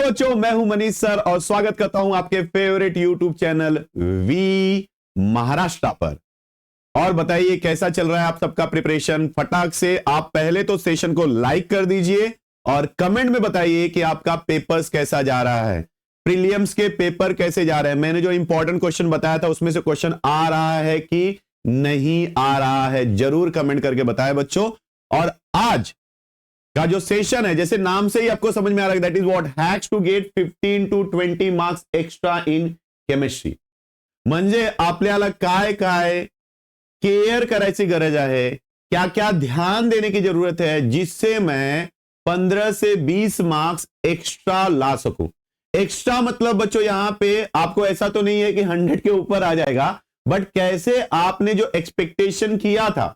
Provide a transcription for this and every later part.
बच्चों, मैं हूं मनीष सर और स्वागत करता हूं आपके favourite YouTube channel we Maharashtra पर। और बताइए कैसा चल रहा है आप सबका प्रिपरेशन। फटाक से आप पहले तो सेशन को लाइक कर दीजिए और कमेंट में बताइए कि आपका पेपर्स कैसा जा रहा है, प्रीलिम्स के पेपर कैसे जा रहे हैं। मैंने जो इंपॉर्टेंट क्वेश्चन बताया था उसमें से क्वेश्चन आ रहा है कि नहीं आ रहा है, जरूर कमेंट करके बताएं बच्चों। और आज का जो सेशन है, जैसे नाम से ही आपको समझ में आ रहा है, that is what hacks to get 15 to 20 marks extra in chemistry. म्हणजे आपल्याला काय काय केयर करायची गरज आहे, क्या क्या ध्यान देने की जरूरत है जिससे मैं 15 से 20 मार्क्स एक्स्ट्रा ला सकूं। एक्स्ट्रा मतलब बच्चों यहां पे आपको ऐसा तो नहीं है कि 100 के ऊपर आ जाएगा, बट कैसे आपने जो एक्सपेक्टेशन किया था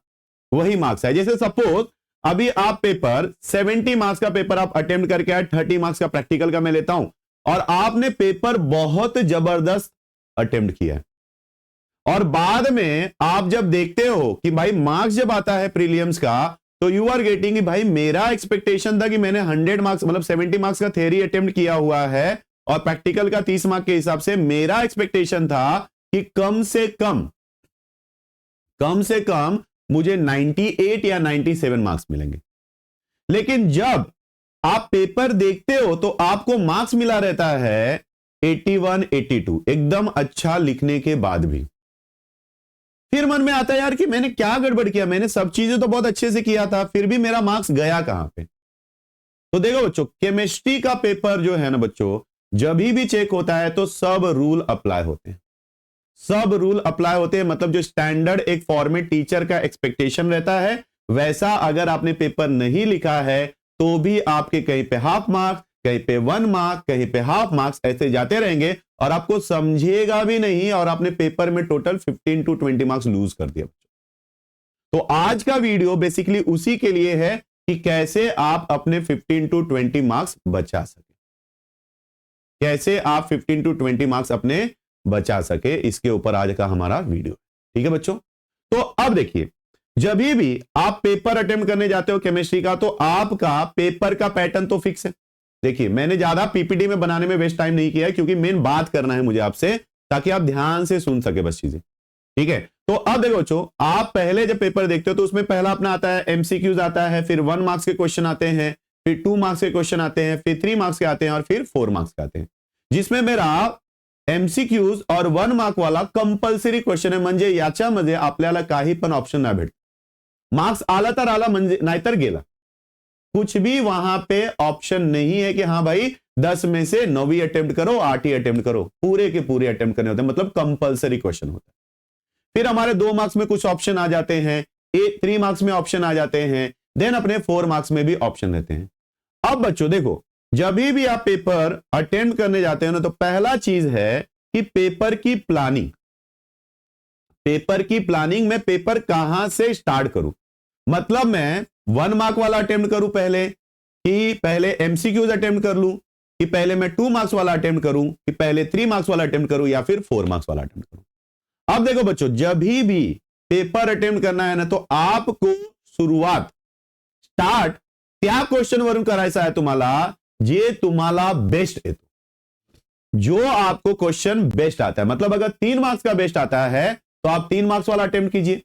वही मार्क्स है। जैसे सपोज अभी आप पेपर 70 मार्क्स का पेपर आप अटेम्प्ट करके आए, 30 मार्क्स का प्रैक्टिकल का मैं लेता हूं, और आपने पेपर बहुत जबरदस्त अटेम्प्ट किया है, और बाद में आप जब देखते हो कि भाई मार्क्स जब आता है प्रीलिम्स का, तो यू आर गेटिंग भाई मेरा एक्सपेक्टेशन था कि मैंने 100 मार्क्स मतलब 70 मार्क्स का थ्योरी अटेम्प्ट किया हुआ है और प्रैक्टिकल का 30 मार्क्स के हिसाब से मेरा एक्सपेक्टेशन था कि कम से कम मुझे 98 या 97 मार्क्स मिलेंगे। लेकिन जब आप पेपर देखते हो तो आपको मार्क्स मिला रहता है 81, 82, एकदम अच्छा लिखने के बाद भी। फिर मन में आता है यार कि मैंने क्या गड़बड़ किया, मैंने सब चीजें तो बहुत अच्छे से किया था, फिर भी मेरा मार्क्स गया कहां पे। तो देखो बच्चों, केमिस्ट्री का पेपर जो है ना बच्चों, जब भी चेक होता है तो सब रूल अप्लाई होते हैं, सब रूल अप्लाई होते हैं। मतलब जो स्टैंडर्ड एक फॉर्मेट टीचर का एक्सपेक्टेशन रहता है, वैसा अगर आपने पेपर नहीं लिखा है तो भी आपके कहीं पे हाफ मार्क्स, कहीं पे 1 मार्क, कहीं पे हाफ मार्क्स ऐसे जाते रहेंगे और आपको समझेगा भी नहीं, और आपने पेपर में टोटल 15 to 20 मार्क्स लूज कर दिया। तो आज का वीडियो बेसिकली उसी के लिए है कि कैसे आप अपने 15 to 20 मार्क्स बचा सके, कैसे आप 15 to 20 मार्क्स अपने बचा सके, इसके ऊपर आज का हमारा वीडियो। ठीक है बच्चों, तो अब देखिए, जब भी आप पेपर अटेम्प्ट करने जाते हो केमिस्ट्री का, तो आपका पेपर का पैटर्न तो फिक्स है। देखिए, मैंने ज्यादा पीपीटी में बनाने में वेस्ट टाइम नहीं किया है, क्योंकि मेन बात करना है मुझे आपसे, ताकि आप ध्यान से सुन सके बस चीजें। ठीक है, तो अब देखो बच्चों, आप पहले जब पेपर देखते हो तो उसमें पहला अपना आता है एमसीक्यूज आता है, फिर 1 मार्क्स के क्वेश्चन आते हैं, फिर 2 मार्क्स के क्वेश्चन आते हैं, फिर 3 मार्क्स के आते हैं, और फिर 4 मार्क्स के आते हैं। जिसमें मेरा एमसीक्यूज और 1 मार्क वाला कंपल्सरी क्वेश्चन है, म्हणजे याच्यामध्ये आपल्याला काही पण ऑप्शन ना भेट, मार्क्स आला तर आला, म्हणजे नाहीतर गेला, कुछ भी वहां पे ऑप्शन नहीं है कि हाँ भाई 10 में से 9 ही अटेम्प्ट करो, 8 ही अटेम्प्ट करो, पूरे के पूरे अटेम्प्ट करने होते हैं, मतलब कंपल्सरी क्वेश्चन होता है। फिर हमारे 2 मार्क्स में कुछ ऑप्शन आ जाते हैं, 3 मार्क्स में ऑप्शन आ जाते हैं, देन अपने 4 मार्क्स में भी ऑप्शन रहते हैं। अब बच्चों देखो, जब भी आप पेपर अटेम्प्ट करने जाते हो ना, तो पहला चीज है कि पेपर की प्लानिंग। पेपर की प्लानिंग में पेपर कहां से स्टार्ट करूं, मतलब मैं 1 मार्क वाला अटेम्प्ट करूं पहले, कि पहले एमसीक्यूज अटेम्प्ट कर लूं, कि पहले मैं 2 मार्क्स वाला अटेम्प्ट करूं, कि पहले 3 मार्क्स वाला अटेम्प्ट करूं, या फिर 4 मार्क्स वाला अटेम्प्ट करूं। अब देखो बच्चों, जब भी पेपर अटेम्प्ट करना है ना, तो आपको शुरुआत स्टार्ट त्या क्वेश्चन वरून करायचा आहे तुम्हाला, जे तुम्हाला बेस्ट येतो, जो आपको क्वेश्चन बेस्ट आता है। मतलब अगर 3 मार्क्स का बेस्ट आता है तो आप 3 मार्क्स वाला अटेम्प्ट कीजिए,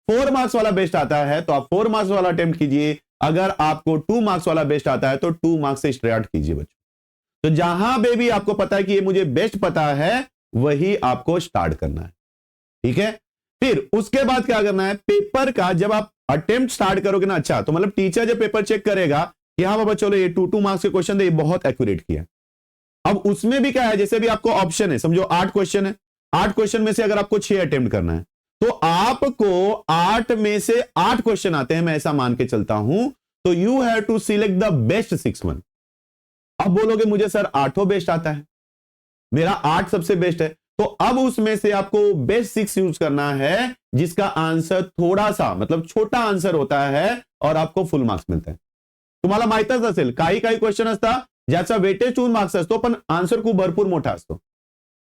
4 मार्क्स वाला बेस्ट आता है तो आप 4 मार्क्स वाला अटेम्प्ट कीजिए, अगर आपको 2 मार्क्स वाला बेस्ट आता है तो 2 मार्क्स से स्टार्ट कीजिए बच्चों। तो जहां पे भी आपको पता है कि ये मुझे बेस्ट पता है, वही आपको स्टार्ट करना है। ठीक है, फिर उसके बाद क्या करना है, पेपर का जब आप अटेम्प्ट स्टार्ट करोगे ना, अच्छा तो मतलब टीचर जब पेपर चेक करेगा कि हाँ बाबा चलो ये 2 मार्क्स के क्वेश्चन थे, ये बहुत एक्यूरेट किया। अब उसमें भी क्या है, जैसे भी आपको ऑप्शन है, समझो 8 क्वेश्चन है, 8 क्वेश्चन में से अगर आपको 6 अटेम्प्ट करना है, तो आपको 8 में से 8 क्वेश्चन आते हैं, मैं ऐसा मान के चलता हूं, तो you have to select the best 6 one. अब बोलोगे मुझे सर 8 बेस्ट आता है, मेरा 8 सबसे बेस्ट है, तो अब उसमें से आपको बेस्ट 6 यूज करना है, जिसका आंसर थोड़ा सा मतलब छोटा आंसर होता है, और आपको फुल मार्क्स मिलता है। तुम्हाला माहितच असेल, काही क्वेश्चन असतात ज्याचा वेटेज 2 मार्क्स असतो, पण आन्सर खूप भरपूर मोठा असतो।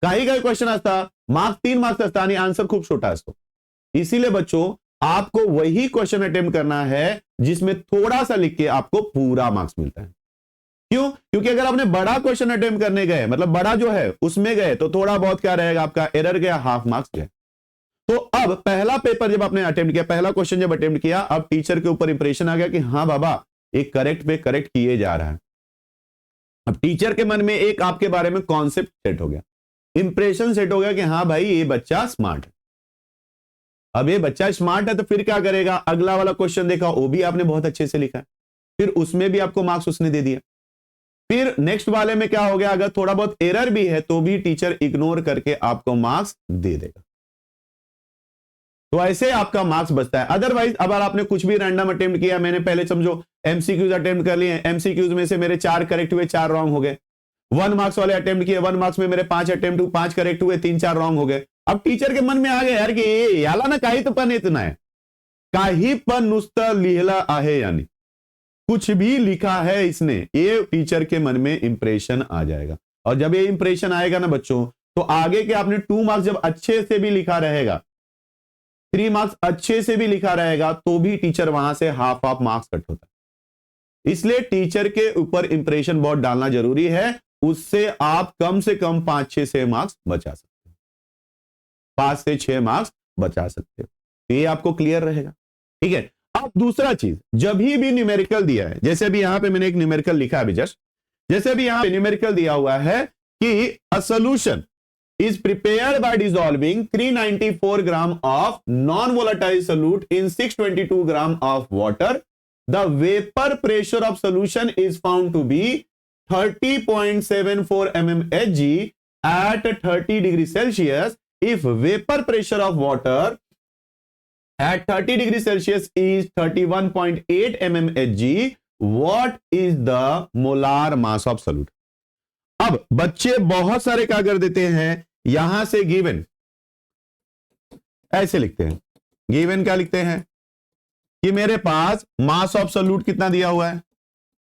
काही क्वेश्चन असतात मार्क्स 3 मार्क्स असतात आणि आंसर खूप छोटा असतो। इसीलिए बच्चों, आपको वही क्वेश्चन अटेम्प्ट करना है जिसमें थोड़ा सा लिख के आपको पूरा मार्क्स मिलता है। क्यों? क्योंकि अगर आपने बड़ा क्वेश्चन अटेम्प्ट करने गए, मतलब बड़ा जो है उसमें गए, तो थोड़ा बहुत क्या रहेगा आपका, एरर गया, हाफ मार्क्स गए। तो अब पहला पेपर जब आपने अटेम्प्ट किया, पहला क्वेश्चन जब अटेम्प्ट किया, अब टीचर के ऊपर इंप्रेशन आ गया कि हाँ बाबा एक करेक्ट पे करेक्ट किए जा रहा है। अब टीचर के मन में एक आपके बारे में कॉन्सेप्ट सेट हो गया, इंप्रेशन सेट हो गया कि हाँ भाई ये बच्चा स्मार्ट है। अब ये बच्चा स्मार्ट है तो फिर क्या करेगा, अगला वाला क्वेश्चन देखा, वो भी आपने बहुत अच्छे से लिखा है, फिर उसमें भी आपको मार्क्स उसने दे दिया। फिर नेक्स्ट वाले में क्या हो गया, अगर थोड़ा बहुत एरर भी है तो भी टीचर इग्नोर करके आपको मार्क्स दे देगा। तो ऐसे आपका मार्क्स बचता है। अदरवाइज अगर आपने कुछ भी रैंडम अटेम्प्ट किया, मैंने पहले समझो एमसीक्यूज अटेम्प्ट कर लिए, एमसीक्यूज में से मेरे 4 करेक्ट हुए, 4 रॉन्ग हो गए। 1 मार्क्स वाले अटेम्प्ट किए, 1 मार्क्स में मेरे 5 अटेम्प्ट हुए, 5 करेक्ट हुए, 3-4 रॉन्ग हो गए। अब टीचर के मन में आ गया यार कि याला ना काही पण इतना है, काही पण नुसतं लिहिला आहे, यानी कुछ भी लिखा है इसने, ये टीचर के मन में इंप्रेशन आ जाएगा। और जब ये इंप्रेशन आएगा ना बच्चों, तो आगे के आपने 2 मार्क्स जब अच्छे से भी लिखा रहेगा, 3 मार्क्स अच्छे से भी लिखा रहेगा, तो भी टीचर वहां से हाफ मार्क्स कट होता है। इसलिए टीचर के ऊपर इंप्रेशन बहुत डालना जरूरी है, उससे आप कम से कम 5-6 मार्क्स बचा सकते हो, 5 से 6 मार्क्स बचा सकते हो। तो ये आपको क्लियर रहेगा, ठीक है। अब दूसरा चीज, जब भी न्यूमेरिकल दिया है, जैसे अभी यहां पे मैंने एक न्यूमेरिकल लिखा है अभी जस्ट, जैसे अभी यहां पे न्यूमेरिकल दिया हुआ है कि a solution is prepared by dissolving 394 gram of non-volatile solute in 622 gram of water. The vapor pressure of solution is found to be 30.74 mmHg at 30 degrees Celsius. If vapor pressure of water at 30 degrees Celsius is 31.8 mmHg, what is the molar mass of solute? अब बच्चे बहुत सारे क्या कर देते हैं, यहां से गिवन ऐसे लिखते हैं। गिवन क्या लिखते हैं कि मेरे पास मास ऑफ सॉल्यूट कितना दिया हुआ है,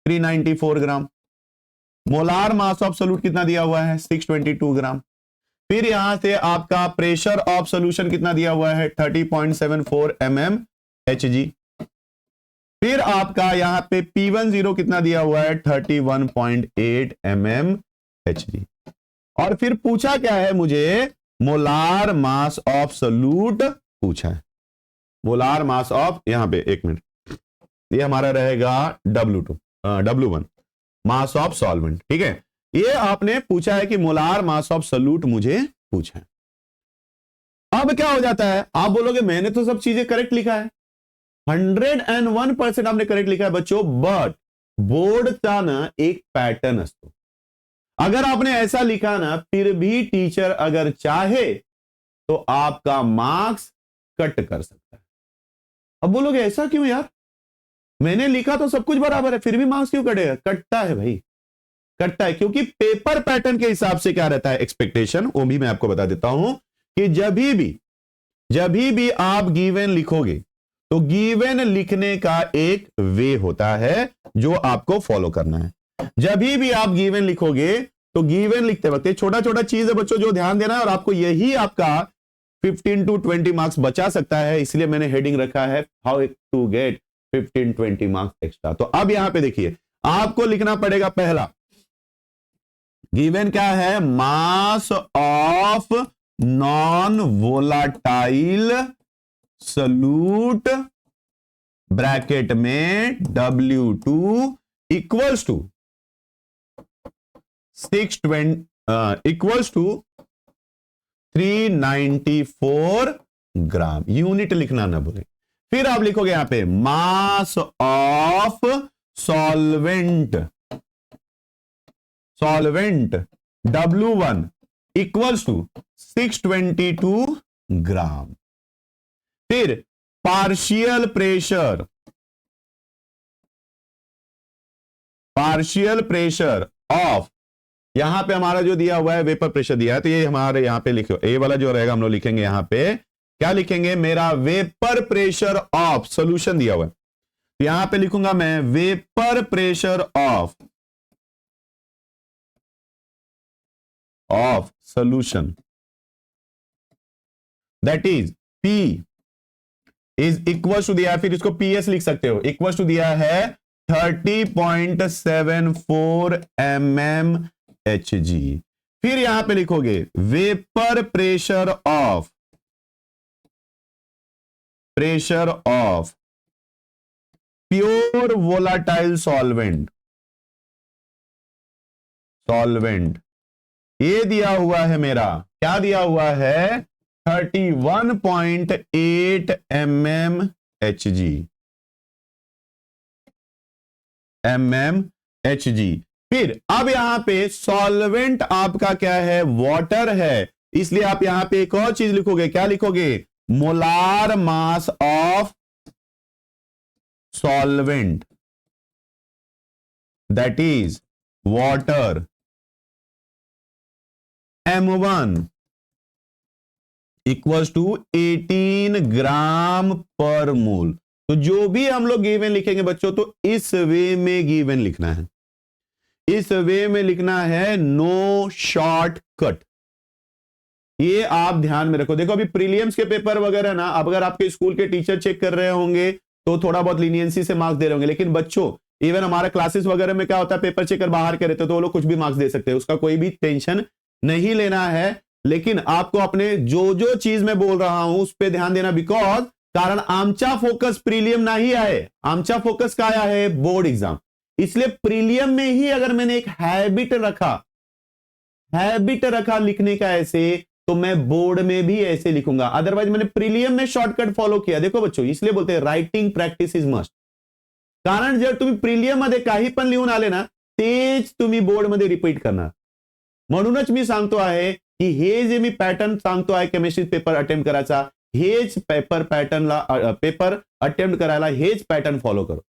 394 ग्राम। मोलार मास ऑफ सॉल्यूट कितना दिया हुआ है, 622 ग्राम। फिर यहां से आपका प्रेशर ऑफ सॉल्यूशन कितना दिया हुआ है, 30.74 mmHg। फिर आपका यहां पे P10 कितना दिया हुआ है, 31.8 mmHg। और फिर पूछा क्या है मुझे, मोलार मास ऑफ सॉल्यूट पूछा है। मोलार मास ऑफ, यहां पे एक मिनट, ये हमारा रहेगा W1 मास ऑफ सॉल्वेंट, ठीक है। ये आपने पूछा है कि मोलार मास ऑफ सॉल्यूट मुझे पूछा है। अब क्या हो जाता है, आप बोलोगे मैंने तो सब चीजें करेक्ट लिखा है, 101% आपने करेक्ट लिखा है बच्चों, बट बोर्डचा ना एक पैटर्न असतो। अगर आपने ऐसा लिखा ना, फिर भी टीचर अगर चाहे तो आपका मार्क्स कट कर सकता है। अब बोलोगे ऐसा क्यों यार, मैंने लिखा तो सब कुछ बराबर है, फिर भी मार्क्स क्यों कटेगा? कटता है भाई, कटता है, क्योंकि पेपर पैटर्न के हिसाब से क्या रहता है एक्सपेक्टेशन, वो भी मैं आपको बता देता हूं कि जब भी आप गिवन लिखोगे, तो गिवन लिखने का एक वे होता है जो आपको फॉलो करना है। जब भी आप गिवन लिखोगे, तो गिवन लिखते वक्त छोटा छोटा चीज है बच्चों जो ध्यान देना है, और आपको यही आपका 15 to 20 मार्क्स बचा सकता है। इसलिए मैंने हेडिंग रखा है how to get 15-20 marks extra. तो अब यहां पे देखिए, आपको लिखना पड़ेगा, पहला गिवन क्या है, mass of non volatile solute bracket में W2 equals to 394 gram. Unit लिखना ना भूलें। फिर आप लिखोगे यहां पे mass of solvent W1 equals to 622 gram. फिर पार्शियल प्रेशर ऑफ, यहां पे हमारा जो दिया हुआ है वेपर प्रेशर दिया है, तो ये हमारे यहां पे लिखो, ए वाला जो रहेगा हम लोग लिखेंगे यहां पे, क्या लिखेंगे, मेरा वेपर प्रेशर ऑफ सॉल्यूशन दिया हुआ है, तो यहां पे लिखूंगा मैं vapour pressure of solution, that is P is equal to दिया है, फिर इसको PS लिख सकते हो, इक्वल टू दिया है 30.74 mmHg। फिर यहां पे लिखोगे vapour pressure of pure volatile solvent ये दिया हुआ है मेरा, क्या दिया हुआ है 31.8 mmHg। फिर अब यहां पे सॉल्वेंट आपका क्या है, वाटर है, इसलिए आप यहां पे एक और चीज लिखोगे, क्या लिखोगे, molar mass of solvent that is water M1 equals to 18 gram per mole. तो जो भी हम लोग गिवन लिखेंगे बच्चों, तो इस वे में गिवन लिखना है, इस वे में लिखना है, नो शॉर्टकट। ये आप ध्यान में रखो। देखो अभी प्रीलियम्स के पेपर वगैरह ना, अब अगर आपके स्कूल के टीचर चेक कर रहे होंगे तो थोड़ा बहुत लीनियंसी से मार्क्स दे रहे होंगे, लेकिन बच्चों इवन हमारा क्लासेस वगैरह में क्या होता है, पेपर चेकर बाहर के रहते तो वो लोग कुछ भी मार्क्स दे सकते हैं, उसका कोई भी टेंशन नहीं लेना है। लेकिन आपको अपने जो जो चीज मैं बोल रहा हूं उस पर ध्यान देना, बिकॉज कारण आमचा फोकस प्रीलियम नहीं आए, आमचा फोकस का आया है बोर्ड एग्जाम। इसलिए प्रीलियम में ही अगर मैंने एक हैबिट रखा लिखने का ऐसे, तो मैं बोर्ड में भी ऐसे लिखूंगा। अदरवाइज मैंने प्रीलियम में शॉर्टकट फॉलो किया। देखो बच्चों, इसलिए बोलते हैं राइटिंग प्रॅक्टिस इज मस्ट। कारण जर तुम्ही प्रीलियम मध्ये काही पण लिहून आले ना, तेच तुम्ही बोर्ड मध्ये रिपीट करणार। म्हणूनच मी सांगतो आहे की हे जे मी पॅटर्न सांगतो आहे केमिस्ट्री पेपर अटेम्प्ट करायचा, हेच पेपर अटेम्प्ट करायला हेच पैटर्न फॉलो करो,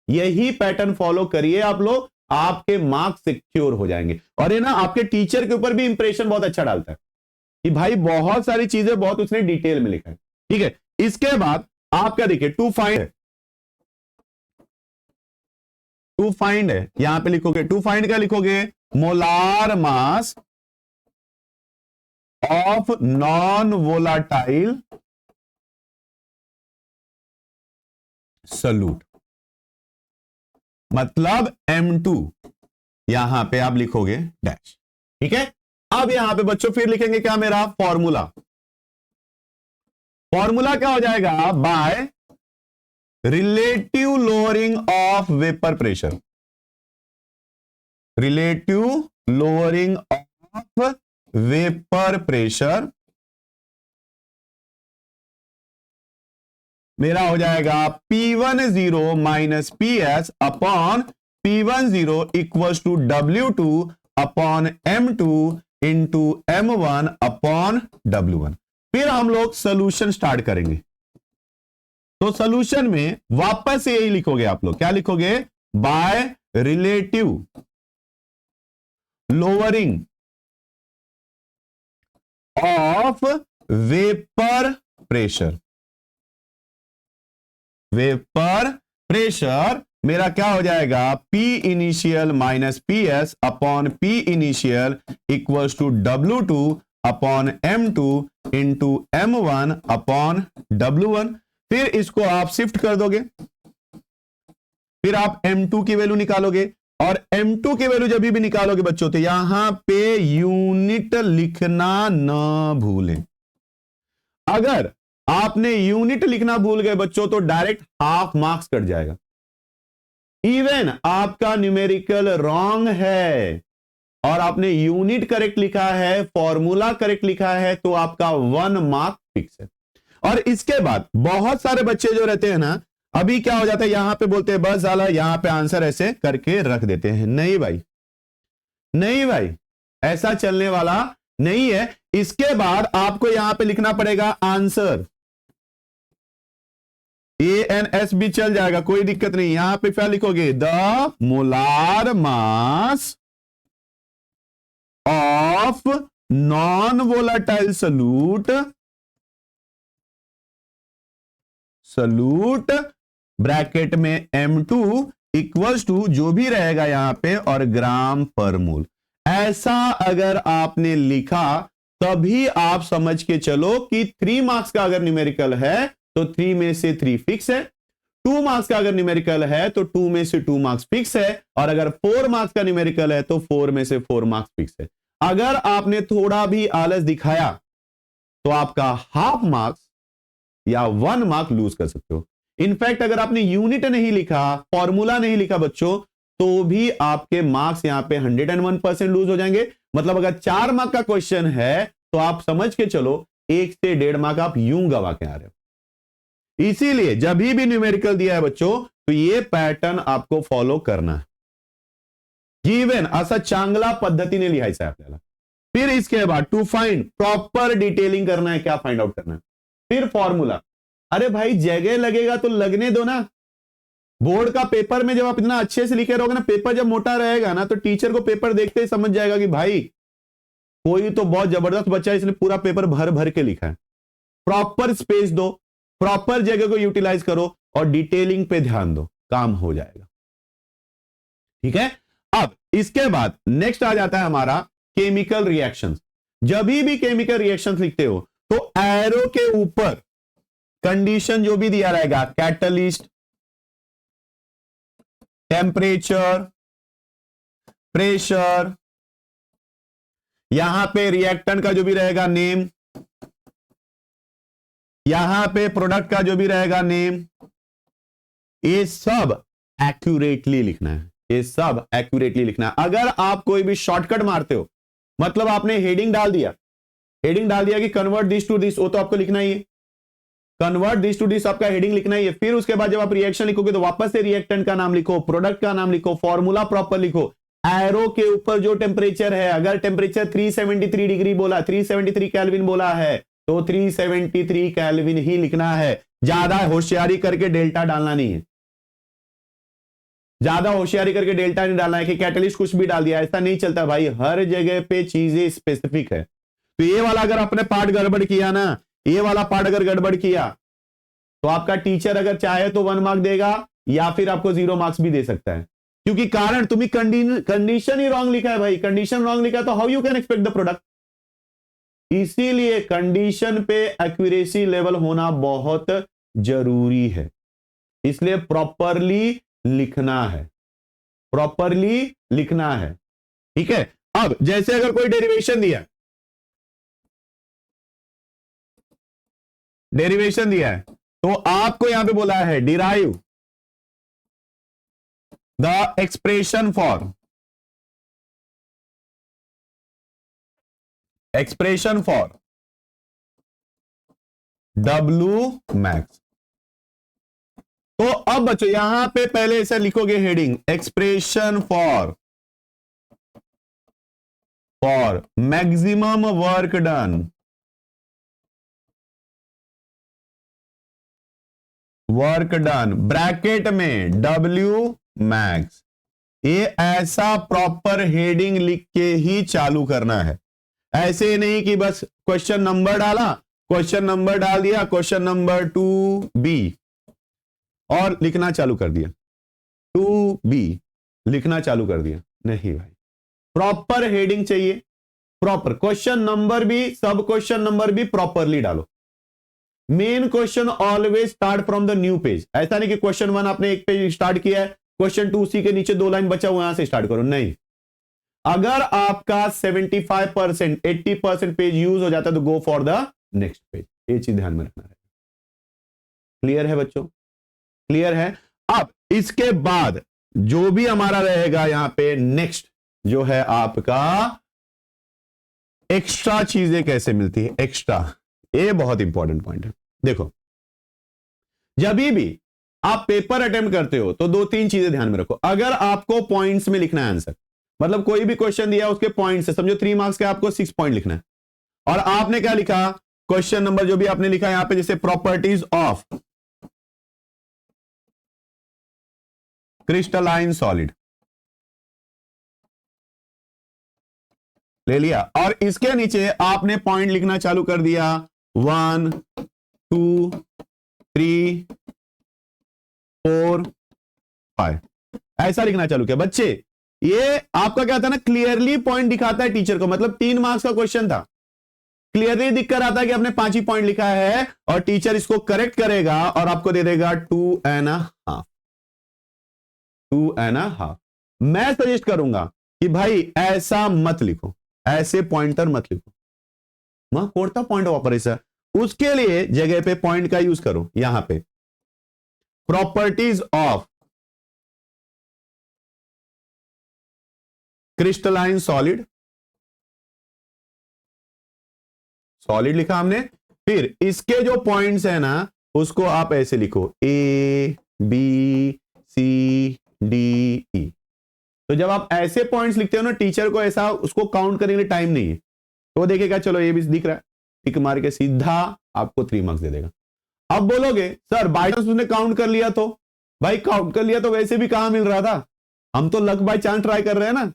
यही पैटर्न फॉलो करिए आप लोग, आपके मार्क्स सिक्योर हो जाएंगे। और ये ना आपके टीचर के ऊपर भी इंप्रेशन बहुत अच्छा डालता है कि भाई बहुत सारी चीजें बहुत उसने डिटेल में लिखा है। ठीक है, इसके बाद आप क्या देखिए, टू फाइंड है, यहां पे लिखोगे, टू फाइंड क्या लिखोगे, molar mass of non volatile solute, मतलब M2, यहां पे आप लिखोगे डैश। ठीक है, अब यहां पे बच्चों फिर लिखेंगे क्या, मेरा फॉर्मूला क्या हो जाएगा, by relative lowering of vapour pressure, relative lowering of vapour pressure मेरा हो जाएगा P10 minus PS upon P10 equals to W2 upon M2 into M1 upon W1। फिर हम लोग सोल्यूशन स्टार्ट करेंगे। तो सोल्यूशन में वापस यही लिखोगे आप लोग, क्या लिखोगे, by relative lowering of vapour pressure, vapour pressure मेरा क्या हो जाएगा, P initial minus PS upon P initial equals to W2 upon M2 into M1 upon W1। फिर इसको आप शिफ्ट कर दोगे, फिर आप M2 की वैल्यू निकालोगे, और M2 की वैल्यू जब भी निकालोगे बच्चों, तो यहां पे यूनिट लिखना न भूलें। अगर आपने यूनिट लिखना भूल गए बच्चों, तो डायरेक्ट हाफ मार्क्स कट जाएगा। इवन आपका न्यूमेरिकल रॉन्ग है और आपने यूनिट करेक्ट लिखा है, फॉर्मूला करेक्ट लिखा है, तो आपका 1 मार्क फिक्स है। और इसके बाद बहुत सारे बच्चे जो रहते हैं ना, अभी क्या हो जाता है, यहां पे बोलते हैं बस साला यहां पे आंसर ऐसे करके रख देते हैं। नहीं भाई, नहीं भाई, ऐसा चलने वाला नहीं है। इसके बाद आपको यहां पे लिखना पड़ेगा आंसर, ANS भी चल जाएगा, कोई दिक्कत नहीं। यहां पे क्या लिखोगे, the molar mass of non volatile solute bracket में M2 इक्वल्स टू जो भी रहेगा यहां पे और ग्राम पर मोल। ऐसा अगर आपने लिखा तभी आप समझ के चलो कि 3 मार्क्स का अगर न्यूमेरिकल है तो 3 में से 3 फिक्स है, 2 मार्क्स का अगर न्यूमेरिकल है तो 2 में से 2 मार्क्स फिक्स है, और अगर 4 मार्क्स का न्यूमेरिकल है तो 4 में से 4 मार्क्स फिक्स है। अगर आपने थोड़ा भी आलस दिखाया तो आपका हाफ मार्क्स या 1 मार्क लूज कर सकते हो। इनफैक्ट अगर आपने यूनिट नहीं लिखा, फॉर्मूला नहीं लिखा बच्चों, तो भी आपके मार्क्स यहां पे 101% लूज हो जाएंगे। मतलब अगर 4 मार्क का क्वेश्चन है तो आप समझ के चलो 1 से 1.5 मार्क आप यूं गवा के आ रहे हो। इसीलिए जब भी न्यूमेरिकल दिया है बच्चों तो ये पैटर्न आपको फॉलो करना है। गिवन असा चांगला पद्धतीने लिहायचं है आपल्याला। फिर इसके बाद टू फाइंड प्रॉपर डिटेलिंग करना है। क्या फाइंड आउट करना है? फिर फॉर्मूला। अरे भाई जगह लगेगा तो लगने दो ना। बोर्ड का पेपर में जब आप इतना अच्छे से लिखे रहोगे ना, पेपर जब मोटा रहेगा ना तो टीचर को पेपर देखते ही समझ जाएगा कि भाई कोई तो बहुत जबरदस्त बच्चा है, इसने पूरा पेपर भर भर के लिखा है। प्रॉपर स्पेस दो, प्रॉपर जगह को यूटिलाइज करो और डिटेलिंग पे ध्यान दो, काम हो जाएगा। ठीक है। अब इसके बाद नेक्स्ट आ जाता है हमारा केमिकल रिएक्शंस। जब भी केमिकल रिएक्शंस लिखते हो तो एरो के ऊपर कंडीशन जो भी दिया रहेगा, कैटलिस्ट, टेम्परेचर, प्रेशर, यहां पे रिएक्टेंट का जो भी रहेगा नेम, यहां पे प्रोडक्ट का जो भी रहेगा नेम, ये सब एक्यूरेटली लिखना है। ये सब एक्यूरेटली लिखना है। अगर आप कोई भी शॉर्टकट मारते हो, मतलब आपने हेडिंग डाल दिया कि कन्वर्ट दिस टू दिस, वो तो आपको लिखना ही है। कन्वर्ट दिस टू दिस आपका हेडिंग लिखना ही है। फिर उसके बाद जब आप रिएक्शन लिखोगे तो वापस से रिएक्टेंट का नाम लिखो, प्रोडक्ट का नाम लिखो, फॉर्मूला प्रॉपर लिखो। एरो के ऊपर जो टेम्परेचर है, अगर टेम्परेचर 373 डिग्री बोला, 373 केल्विन बोला है तो 373 केल्विन ही लिखना है। ज्यादा होशियारी करके डेल्टा डालना नहीं है। ज्यादा होशियारी करके डेल्टा नहीं डालना है कि कैटलिस्ट कुछ भी डाल दिया, ऐसा नहीं चलता भाई। हर जगह पे चीजें स्पेसिफिक है। तो ये वाला अगर आपने पार्ट गड़बड़ किया ना, ये वाला पार्ट अगर गड़बड़ किया तो आपका टीचर अगर चाहे तो 1 मार्क देगा या फिर आपको 0 मार्क्स भी दे सकता है। क्योंकि कारण तुम्हें कंडीशन ही रॉन्ग लिखा है भाई। कंडीशन रॉन्ग लिखा है तो how you can expect the product. इसीलिए कंडीशन पे एक्यूरेसी लेवल होना बहुत जरूरी है। इसलिए प्रॉपरली लिखना है, प्रॉपरली लिखना है। ठीक है। अब जैसे अगर कोई डेरिवेशन दिया है तो आपको यहां पे बोला है derive the expression for W max. तो अब बच्चों यहां पे पहले ऐसे लिखोगे heading, expression for maximum work done, bracket में W मैक्स। ये ऐसा प्रॉपर हेडिंग लिख के ही चालू करना है। ऐसे नहीं कि बस क्वेश्चन नंबर डाला, क्वेश्चन नंबर डाल दिया, क्वेश्चन नंबर 2B और लिखना चालू कर दिया, 2B लिखना चालू कर दिया। नहीं भाई, प्रॉपर हेडिंग चाहिए, प्रॉपर क्वेश्चन नंबर भी, सब क्वेश्चन नंबर भी प्रॉपरली डालो। Main question always start from the new page. ऐसा नहीं कि क्वेश्चन 1 आपने एक पेज स्टार्ट किया है, क्वेश्चन 2 उसी के नीचे 2 लाइन बचा हुआ, यहां से स्टार्ट करो। नहीं, अगर आपका 75% 80% पेज यूज हो जाता है तो go for the next page. ये चीज ध्यान में रखना है। क्लियर है बच्चों? क्लियर है। अब इसके बाद जो भी हमारा रहेगा यहां पे नेक्स्ट जो है आपका एक्स्ट्रा चीजें कैसे मिलती है। एक्स्ट्रा, ये बहुत इंपॉर्टेंट पॉइंट है। देखो, जब भी आप पेपर अटेम्प्ट करते हो तो 2-3 चीजें ध्यान में रखो। अगर आपको पॉइंट्स में लिखना है आंसर, मतलब कोई भी क्वेश्चन दिया उसके पॉइंट से, समझो 3 मार्क्स के आपको 6 पॉइंट लिखना है, और आपने क्या लिखा, क्वेश्चन नंबर जो भी आपने लिखा यहां पे, जैसे प्रॉपर्टीज ऑफ क्रिस्टलाइन सॉलिड ले लिया, और इसके नीचे आपने पॉइंट लिखना चालू कर दिया 1 2 3 4 5, ऐसा लिखना चालू किया। बच्चे ये आपका क्या था ना, क्लियरली पॉइंट दिखाता है टीचर को। मतलब 3 मार्क्स का क्वेश्चन था, क्लियरली दिख कर आता है कि आपने 5 ही पॉइंट लिखा है और टीचर इसको करेक्ट करेगा और आपको दे देगा 2.5। 2.5। मैं सजेस्ट करूंगा कि भाई ऐसा मत लिखो, ऐसे पॉइंटर मत लिखो, वहां कोर्टा पॉइंट ऑफ ऑपरेशन, उसके लिए जगह पे पॉइंट का यूज करो। यहां पे properties of crystalline solid, solid लिखा हमने, फिर इसके जो पॉइंट्स है ना उसको आप ऐसे लिखो A B C D E। तो जब आप ऐसे पॉइंट्स लिखते हो ना, टीचर को ऐसा उसको काउंट करने के लिए टाइम नहीं है, तो वो देखेगा चलो ये भी दिख रहा है, टिक मार के सीधा आपको 3 मार्क्स दे देगा। अब बोलोगे सर बाई चांस उसने काउंट कर लिया, तो भाई काउंट कर लिया तो वैसे भी कहां मिल रहा था, हम तो लक बाय चांस ट्राई कर रहे हैं ना,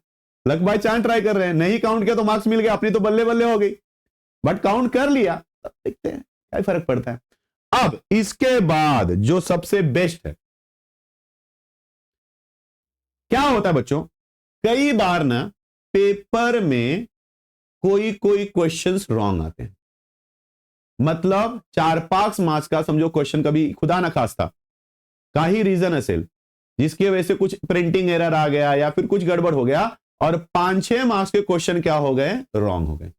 लक बाय चांस ट्राई कर रहे हैं, नहीं काउंट किया तो मार्क्स मिल गया, अपनी तो बल्ले बल्ले हो गई, बट काउंट कर लिया, देखते हैं क्या फर्क पड़ता है। अब इसके बाद जो सबसे बेस्ट है, क्या होता है बच्चों, कई बार ना पेपर में कोई क्वेश्चंस रॉन्ग आते हैं, मतलब 4-5 मार्क्स का समझो क्वेश्चन, कभी खुदा ना खास्ता काही रीजन असेल जिसकी वजह से कुछ प्रिंटिंग एरर आ गया या फिर कुछ गड़बड़ हो गया और 5-6 मार्क्स के क्वेश्चन क्या हो गए, रॉन्ग हो गए।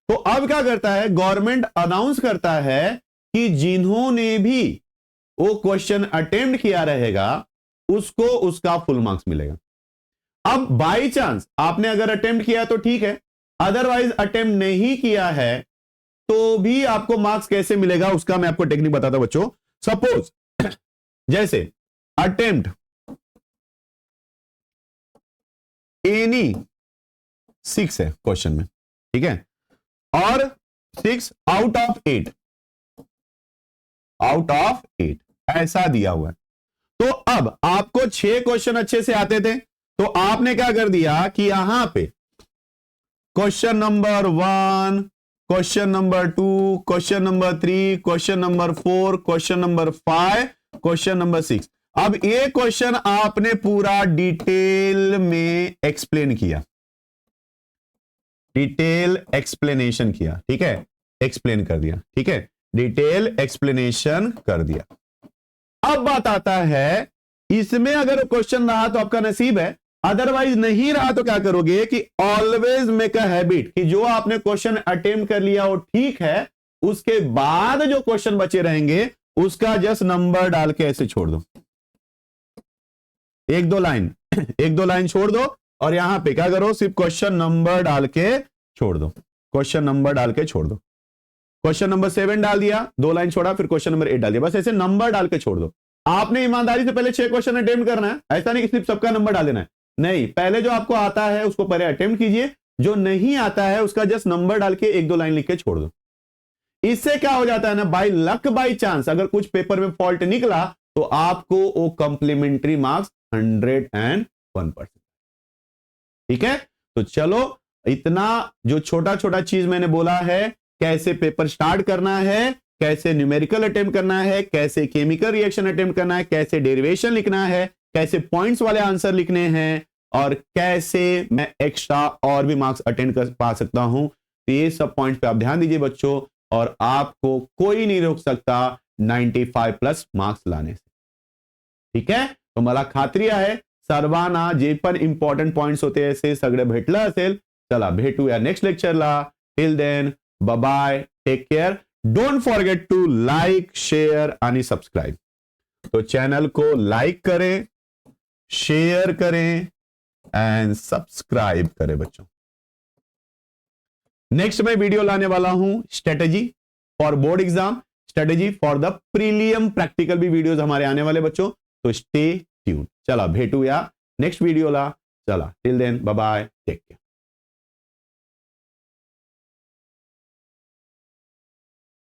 तो अब क्या करता है, गवर्नमेंट अनाउंस करता है कि जिन्होंने भी वो क्वेश्चन अटेम्प्ट किया रहेगा उसको उसका फुल मार्क्स मिलेगा। अब बाई चांस आपने अगर अटेम्प्ट किया तो ठीक है, अदरवाइज अटेम्प्ट नहीं किया है तो भी आपको मार्क्स कैसे मिलेगा, उसका मैं आपको टेक्निक बताता हूं बच्चों। सपोज जैसे अटेम्प्ट एनी 6 है क्वेश्चन में, ठीक है, और 6 आउट ऑफ 8, आउट ऑफ 8 ऐसा दिया हुआ है। तो अब आपको 6 क्वेश्चन अच्छे से आते थे, तो आपने क्या कर दिया कि यहां पे question number 1, question number 2, question number 3, question number 4, question number 5, question number 6। अब ये क्वेश्चन आपने पूरा डिटेल में एक्सप्लेन किया, डिटेल एक्सप्लेनेशन किया, ठीक है, एक्सप्लेन कर दिया, ठीक है, डिटेल एक्सप्लेनेशन कर दिया। अब बात आता है, इसमें अगर क्वेश्चन रहा तो आपका नसीब है, अदरवाइज नहीं रहा तो क्या करोगे कि ऑलवेज मेक अ हैबिट कि जो आपने क्वेश्चन अटेम्प्ट कर लिया वो ठीक है, उसके बाद जो क्वेश्चन बचे रहेंगे उसका जस्ट नंबर डाल के ऐसे छोड़ दो, 1-2 लाइन 1-2 लाइन छोड़ दो और यहां पे क्या करो, सिर्फ क्वेश्चन नंबर डाल के छोड़ दो, क्वेश्चन नंबर डाल के छोड़ दो। क्वेश्चन नंबर 7 डाल दिया, 2 लाइन छोड़ा, फिर क्वेश्चन नंबर 8 डाल दिया, बस ऐसे नंबर डाल के छोड़ दो। आपने ईमानदारी से पहले 6 क्वेश्चन अटेम्प्ट करना है, ऐसा नहीं कि सिर्फ सबका नंबर डाल देना है, नहीं, पहले जो आपको आता है उसको पहले अटेम्प्ट कीजिए, जो नहीं आता है उसका जस्ट नंबर डाल के 1-2 लाइन लिख के छोड़ दो। इससे क्या हो जाता है ना, बाय लक बाय चांस अगर कुछ पेपर में फॉल्ट निकला तो आपको वो कंप्लीमेंट्री मार्क्स 101%, ठीक है। तो चलो, इतना जो छोटा छोटा चीज मैंने बोला है, कैसे पेपर स्टार्ट करना है, कैसे न्यूमेरिकल अटेम्प्ट करना है, कैसे केमिकल रिएक्शन अटेम्प्ट करना है, कैसे डेरिवेशन लिखना है, कैसे पॉइंट्स वाले आंसर लिखने हैं और कैसे मैं एक्स्ट्रा और भी मार्क्स अटेंड कर पा सकता हूं, तो ये सब पॉइंट्स पे आप ध्यान दीजिए बच्चों, और आपको कोई नहीं रोक सकता 95+ मार्क्स लाने से, ठीक है। तो मला खात्री आहे सर्वांना जे पण इंपॉर्टंट पॉइंट्स होते असे सगळे भेटलं असेल। चला भेटूया नेक्स्ट लेक्चरला, till then bye bye, take care, don't forget to like, share आणि सब्सक्राइब। तो चैनल को लाइक करें, शेयर करें एंड सब्सक्राइब करें बच्चों। नेक्स्ट मैं वीडियो लाने वाला हूं strategy for board exam, strategy for the prelim practical भी वीडियोस हमारे आने वाले बच्चों, तो स्टे ट्यून। चला भेटूया नेक्स्ट वीडियोला, चला till then bye bye, take care.